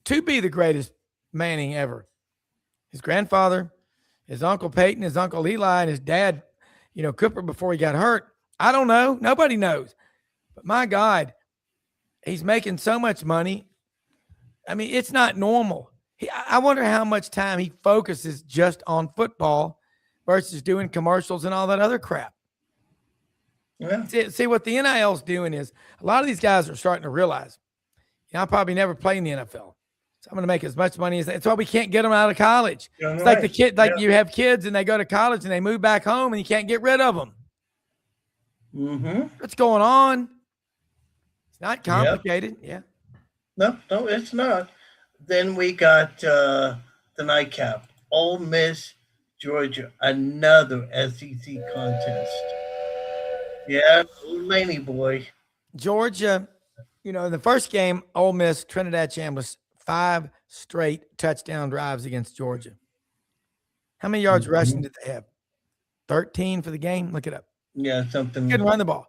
to be the greatest Manning ever. His grandfather, his Uncle Peyton, his Uncle Eli, and his dad, Cooper before he got hurt. I don't know. Nobody knows. But my God, he's making so much money. I mean, it's not normal. I wonder how much time he focuses just on football versus doing commercials and all that other crap. Yeah. See, what the NIL's doing is a lot of these guys are starting to realize, I'll probably never play in the NFL. So I'm going to make as much money as that. It's why we can't get them out of college. You're It's right. like the kid, you have kids and they go to college and they move back home and you can't get rid of them. Mm-hmm. What's going on? It's not complicated. Yeah. No, it's not. Then we got the nightcap. Ole Miss, Georgia, another SEC contest. Yeah, Laney boy. Georgia, in the first game, Ole Miss, Trinidad Chambliss, 5 straight touchdown drives against Georgia. How many yards rushing did they have? 13 for the game? Look it up. Yeah, something. Couldn't run the ball.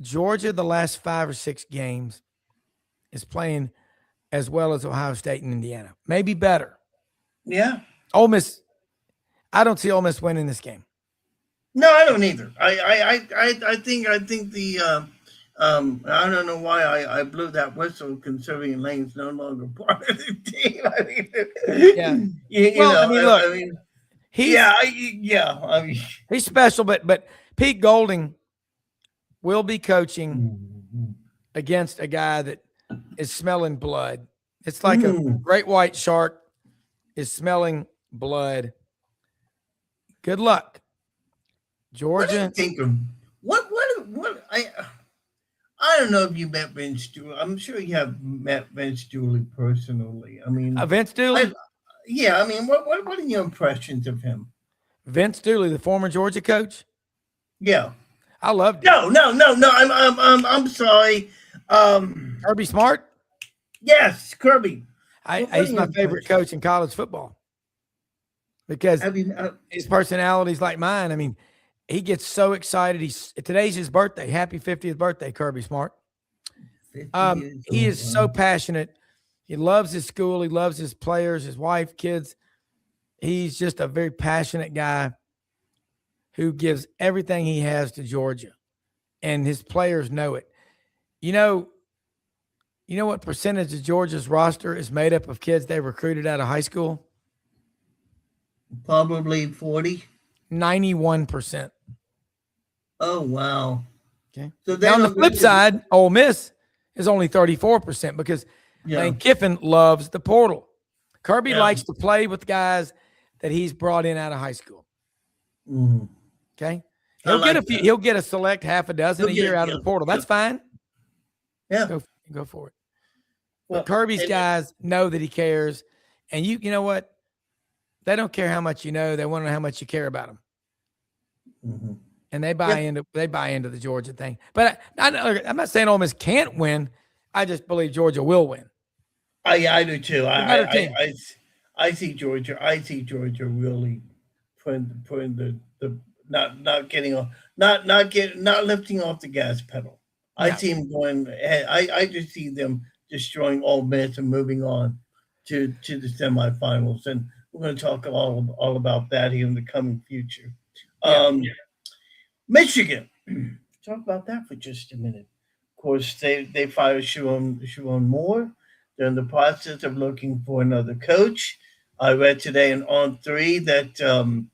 Georgia, the last 5 or 6 games, is playing as well as Ohio State and Indiana. Maybe better. Yeah. Ole Miss, I don't see Ole Miss winning this game. No, I don't either. I think the I don't know why I blew that whistle considering Lane's no longer part of the team. I mean, He's special, but Pete Golding will be coaching against a guy that is smelling blood. It's like a great white shark is smelling blood. Good luck, Georgia. What do you think of what I don't know if you met Vince Dooley. I'm sure you have met Vince Dooley personally. I mean, Vince Dooley. I mean, what are your impressions of him? Vince Dooley, the former Georgia coach. Yeah, I loved it. No. I'm sorry. Kirby Smart. Yes, Kirby. He's my favorite coach in college football because his personality's like mine. I mean, he gets so excited. Today's his birthday. Happy 50th birthday, Kirby Smart. He is so passionate. He loves his school. He loves his players, his wife, kids. He's just a very passionate guy who gives everything he has to Georgia, and his players know it. You know what percentage of Georgia's roster is made up of kids they recruited out of high school? Probably 40. 91%. Oh, wow. Okay. So now on the flip side, Ole Miss is only 34% because Lane Kiffin loves the portal. Kirby likes to play with guys that he's brought in out of high school. Mm-hmm. Okay. He'll get a select half a dozen a year out of the portal. That's fine. Yeah. Go for it. Well, but Kirby's guys know that he cares. And you know what? They don't care how much you know. They want to know how much you care about them. Mm-hmm. And they buy into the Georgia thing. But I'm not saying Ole Miss can't win. I just believe Georgia will win. I do too. I see Georgia. I see Georgia really putting the not getting off, not lifting off the gas pedal. I No. see them going ahead. I just see them destroying Ole Miss and moving on to the semifinals, and we're going to talk all about that here in the coming future. Yeah. Michigan. Talk about that for just a minute. Of course, they fired Sharon Moore. They're in the process of looking for another coach. I read today in On3 that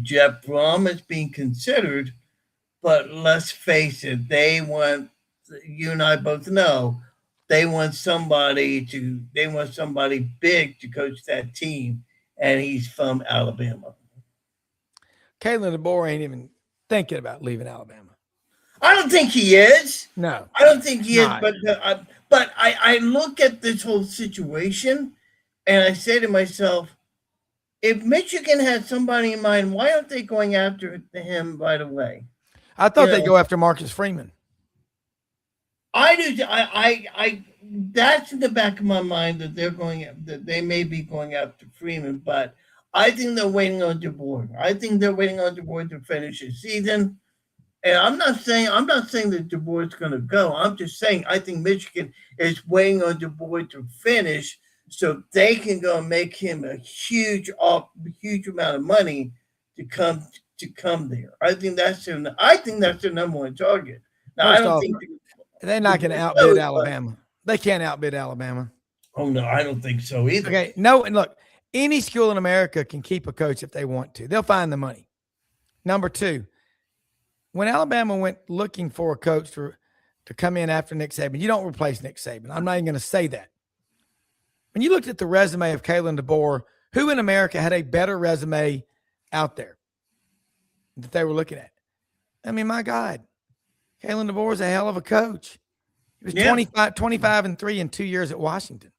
Jeff Brom is being considered, but let's face it, they want, you and I both know, they want somebody big to coach that team, and he's from Alabama. Kalen DeBoer ain't even thinking about leaving Alabama. I don't think he is. No. I don't think he is, Not. but I look at this whole situation and I say to myself, if Michigan had somebody in mind, why aren't they going after him right away? I thought You they'd know, go after Marcus Freeman. I do. I. That's in the back of my mind that that they may be going after Freeman, but I think they're waiting on DeBoer. I think they're waiting on DeBoer to finish his season. And I'm not saying that DeBoer is going to go. I'm just saying I think Michigan is waiting on DeBoer to finish so they can go and make him a huge amount of money to come there. I think that's their number one target. Now I First don't off, think they're not going to outbid Alabama. They can't outbid Alabama. Oh no, I don't think so either. Okay. No, and look, any school in America can keep a coach if they want to. They'll find the money. Number two, when Alabama went looking for a coach to come in after Nick Saban, you don't replace Nick Saban. I'm not even going to say that. When you looked at the resume of Kalen DeBoer, who in America had a better resume out there that they were looking at? I mean, my God, Kalen DeBoer is a hell of a coach. He was 25-3 in 2 years at Washington.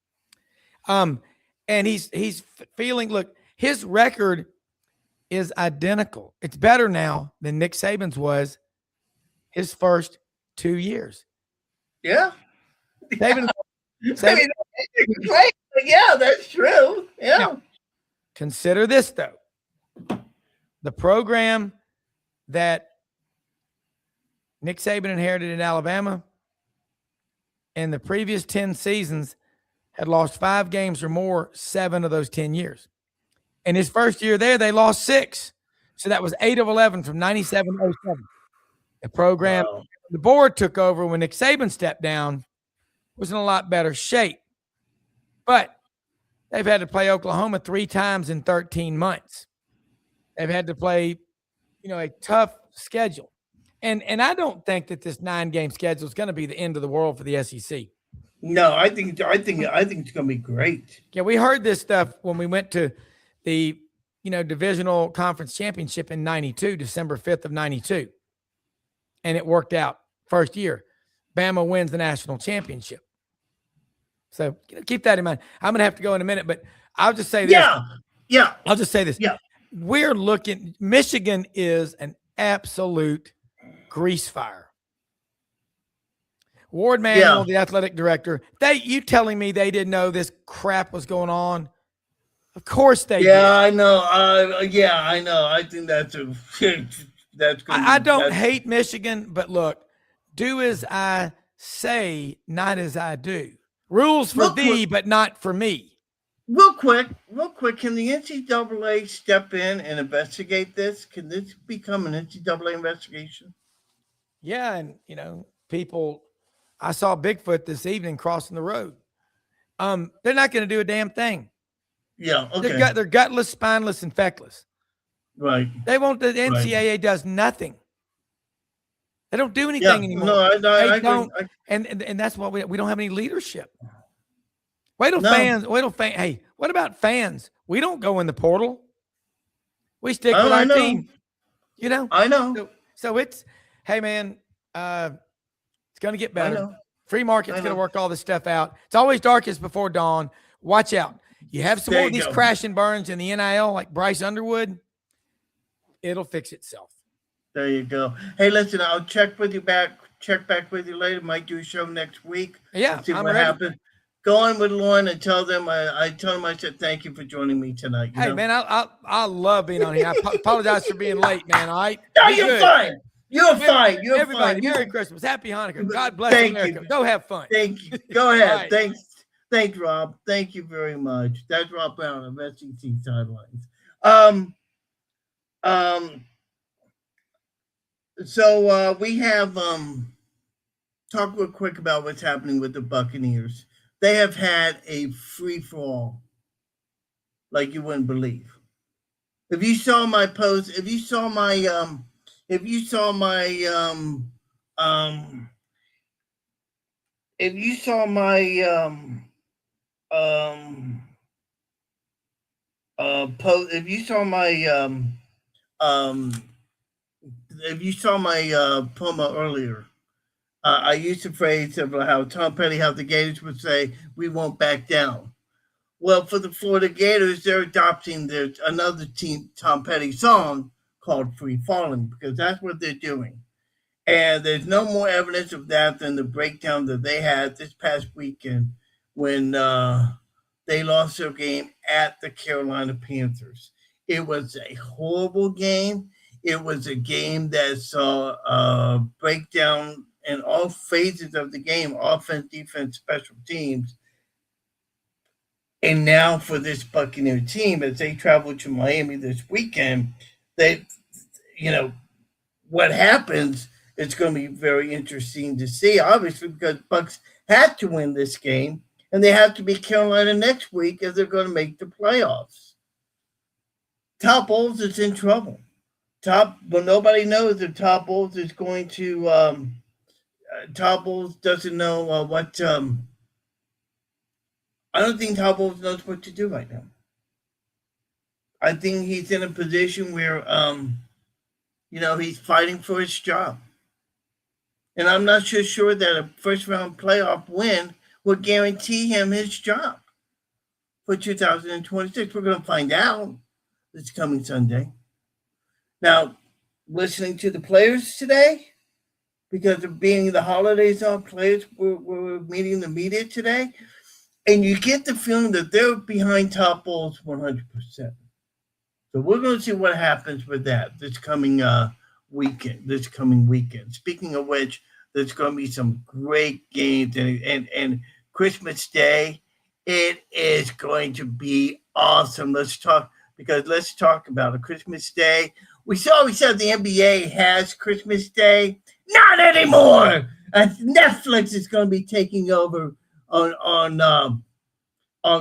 And he's feeling, look, his record is identical. It's better now than Nick Saban's was his first 2 years. Yeah. Saban, I mean, it's great. Yeah, that's true. Yeah. Now, consider this, though. The program that Nick Saban inherited in Alabama in the previous 10 seasons had lost 5 games or more 7 of those 10 years. In his first year there, they lost 6. So that was 8 of 11 from 97 to 07. The program, the board took over when Nick Saban stepped down, was in a lot better shape. But they've had to play Oklahoma 3 times in 13 months. They've had to play, a tough schedule. And I don't think that this 9-game schedule is going to be the end of the world for the SEC. No, I think it's going to be great. Yeah, we heard this stuff when we went to the, divisional conference championship in 92, December 5th of 92. And it worked out first year. Bama wins the national championship. So keep that in mind. I'm going to have to go in a minute, but I'll just say this. Yeah. I'll just say this. Yeah. Michigan is an absolute grease fire. Ward Manuel, the athletic director, you telling me they didn't know this crap was going on? Of course they did. I know. I know. I think that's I don't hate Michigan, but look, do as I say, not as I do. Rules for thee, but not for me. Real quick, can the NCAA step in and investigate this? Can this become an NCAA investigation? Yeah, and people, I saw Bigfoot this evening crossing the road. They're not going to do a damn thing. Yeah, okay. They're gutless, spineless, and feckless. Right. They won't. The NCAA does nothing. They don't do anything anymore. No, I don't. And that's why we don't have any leadership. Wait till fans. Hey, what about fans? We don't go in the portal. We stick with our team. I know. So it's, hey man, it's going to get better. Free market's going to work all this stuff out. It's always darkest before dawn. Watch out. You have some more of these crash and burns in the NIL, like Bryce Underwood. It'll fix itself. There you go. Hey, listen, I'll check back with you later. Might do a show next week. Yeah, See what happens. go on with Lauren and tell them I told him I said thank you for joining me tonight. Hey, man, I love being on here. I apologize for being late, man. All right? No, Be you're good. fine. You're fine. You're Everybody, fine. Merry Christmas. Happy Hanukkah. God bless Thank America. you. Go have fun. Thank you. Go ahead. Right. Thanks, Rob. Thank you very much. That's Rob Brown of SEC Sidelines. So we have talk real quick about what's happening with the Buccaneers. They have had a free for all, like you wouldn't believe. If you saw my post, if you saw my post, if you saw my promo earlier, I used the phrase of how Tom Petty, how the Gators would say, "We won't back down." Well, for the Florida Gators, they're adopting another Tom Petty song called "Free Falling" because that's what they're doing. And there's no more evidence of that than the breakdown that they had this past weekend when they lost their game at the Carolina Panthers. It was a horrible game. It was a game that saw a breakdown in all phases of the game, offense, defense, special teams. And now for this Buccaneer team, as they travel to Miami this weekend, what happens, it's going to be very interesting to see, obviously, because Bucs had to win this game, and they have to beat Carolina next week if they're going to make the playoffs. Top Bowls is in trouble. Nobody knows if Top Bowls is going to. Top Bowls doesn't know what. I don't think Top Bowls knows what to do right now. I think he's in a position where, he's fighting for his job. And I'm not sure that a first-round playoff win will guarantee him his job for 2026. We're going to find out this coming Sunday. Now, listening to the players today, because of being the holidays on, players were meeting the media today, and you get the feeling that they're behind Top Bowls 100%. So we're going to see what happens with that this coming weekend. Speaking of which, there's going to be some great games, and Christmas Day, it is going to be awesome. Let's talk about it. Christmas Day. We said the NBA has Christmas Day. Not anymore. Netflix is going to be taking over on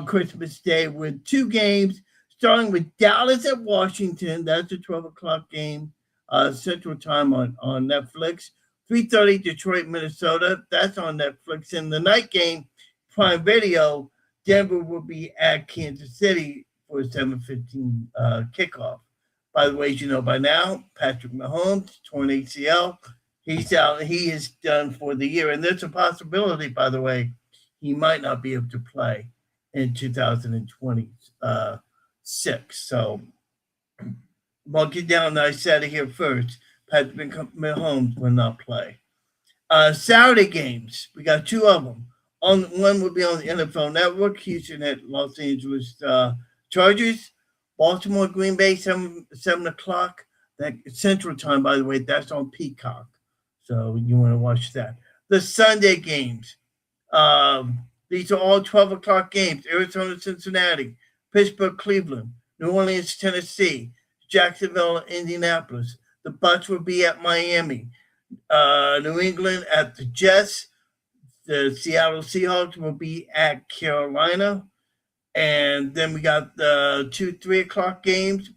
Christmas Day with two games, starting with Dallas at Washington. That's a 12 o'clock game, Central Time on Netflix. 3:30 Detroit, Minnesota. That's on Netflix. And the night game, Prime Video, Denver will be at Kansas City for a 7:15 kickoff. By the way, as you know by now, Patrick Mahomes, torn ACL. He's out. He is done for the year. And there's a possibility, by the way, he might not be able to play in 2026. So I'll get down. I said it here first. Patrick Mahomes will not play. Saturday games, we got two of them. One will be on the NFL Network. Houston at Los Angeles Chargers. Baltimore, Green Bay, 7 o'clock. That Central Time, by the way, that's on Peacock. So you want to watch that. The Sunday games. These are all 12 o'clock games. Arizona, Cincinnati, Pittsburgh, Cleveland, New Orleans, Tennessee, Jacksonville, Indianapolis. The Bucs will be at Miami. New England at the Jets. The Seattle Seahawks will be at Carolina. And then we got the 3 o'clock games.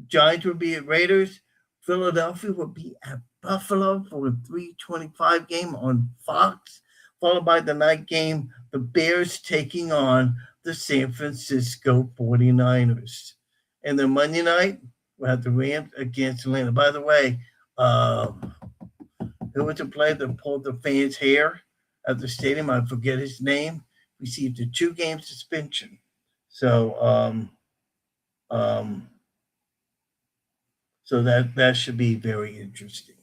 Giants will be at Raiders. Philadelphia will be at Buffalo for a 3:25 game on Fox, followed by the night game, the Bears taking on the San Francisco 49ers. And then Monday night, we'll have the Rams against Atlanta. By the way, who was the player that pulled the fans' hair at the stadium? I forget his name. Received a 2-game suspension. So so that should be very interesting.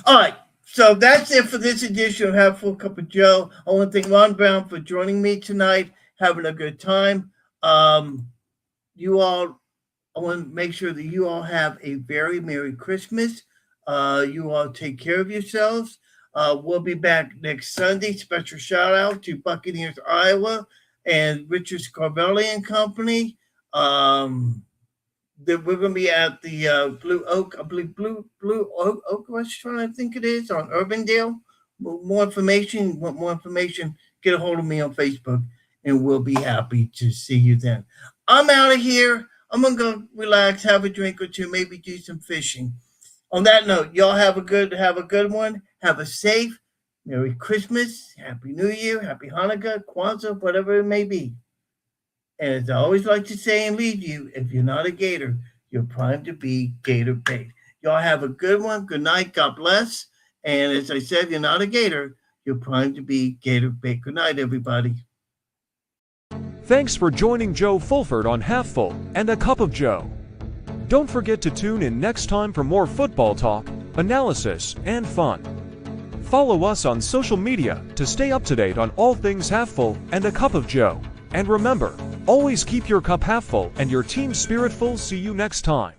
All right, So that's it for this edition of Half Full Cup of Joe. I want to thank Ron Brown for joining me tonight, having a good time. You all, I want to make sure that you all have a very Merry Christmas. You all take care of yourselves. We'll be back next Sunday. Special shout out to Buccaneers Iowa and Richard Scarvelli and Company. We're going to be at the Blue Oak, I believe Blue Oak restaurant, I think it is, on Urbandale. More information, want more information, get a hold of me on Facebook, and we'll be happy to see you then. I'm out of here. I'm going to go relax, have a drink or two, maybe do some fishing. On that note, y'all have a good one. Have a safe Merry Christmas, Happy New Year, Happy Hanukkah, Kwanzaa, whatever it may be. And as I always like to say and leave you, if you're not a Gator, you're primed to be Gator bait. Y'all have a good one. Good night. God bless. And as I said, if you're not a Gator, you're primed to be Gator bait. Good night, everybody. Thanks for joining Joe Fulford on Half Full and a Cup of Joe. Don't forget to tune in next time for more football talk, analysis, and fun. Follow us on social media to stay up to date on all things Half Full and a Cup of Joe. And remember, always keep your cup half full and your team spirit full. See you next time.